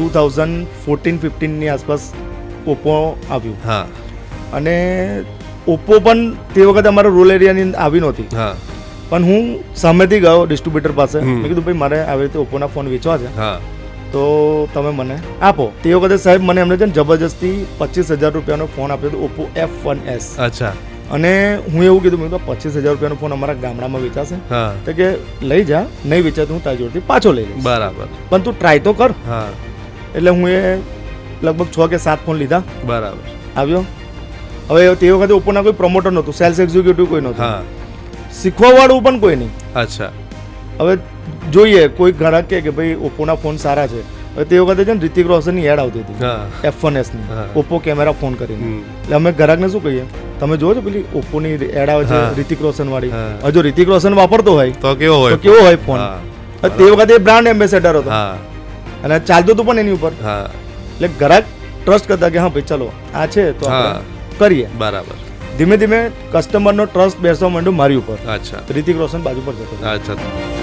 2014-15ની આસપાસ ઓપ્પો આવ્યું. હા. અને ઓપ્પો પણ તે વખતે અમારા રૂરલ એરિયાની આવી નહોતી. હા. પણ હું સામેથી ગયો ડિસ્ટ્રીબ્યુટર પાસે. મેં કીધું ભાઈ મારે આવી રીતે ઓપ્પોના ફોન વેચવા છે. હા. તો તમે મને આપો. તે વખતે સાહેબ મને એમને છે ને જબરજસ્તી 25,000 રૂપિયાનો ફોન આપ્યો હતો, ઓપ્પો F1s. અચ્છા. અને હું એવું કીધું મેં 25,000 રૂપિયાનો ફોન અમારા ગામડામાં વેચાશે. હા. તો કે લઈ જા, નહીં વેચાય તો હું તારી જોડેથી પાછો લઈ લઈશ. બરાબર. પણ તું ટ્રાય તો કર. હા. એટલે હું એ લગભગ 6 કે 7 ફોન લીધા. બરાબર. આવ્યો. હવે તે વખતે ઓપ્પોના કોઈ પ્રમોટર નહોતું, સેલ્સ એક્ઝિક્યુટિવ કોઈ નહોતું, હા. શીખવાવાળું પણ કોઈ નહીં. અચ્છા. હવે જોઈએ કોઈ ગ્રાહક કે ભાઈ ઓપ્પોના ફોન સારા છે. હવે તે વખતે છે ને રિતિક રોશનની એડ આવતી હતી, હા. F1s ની, હા. ઓપ્પો કેમેરા ફોન કરીને. હમ. એટલે અમે ગ્રાહકને શું કહીએ, તમે જોવો છો પેલી ઓપ્પોની એડ આવે છે હા. રિતિક રોશન વાળી. હા. હવે જો રિતિક રોશન વાપરતો હોય તો કેવો હોય? તો કેવો હોય ફોન. હા. હવે તે વખતે બ્રાન્ડ એમ્બેસેડર હતો હા. અને ચાલતું હતું પણ એની ઉપર. હા. એટલે ગ્રાહક ટ્રસ્ટ કરતા કે હા ભાઈ ચલો આ છે તો હા. આપણે કરીએ. બરાબર. ધીમે ધીમે કસ્ટમરનો ટ્રસ્ટ બેસવા માંડ્યો મારી ઉપર. અચ્છા. રિતિક રોશન બાજુ પર જતો. અચ્છા.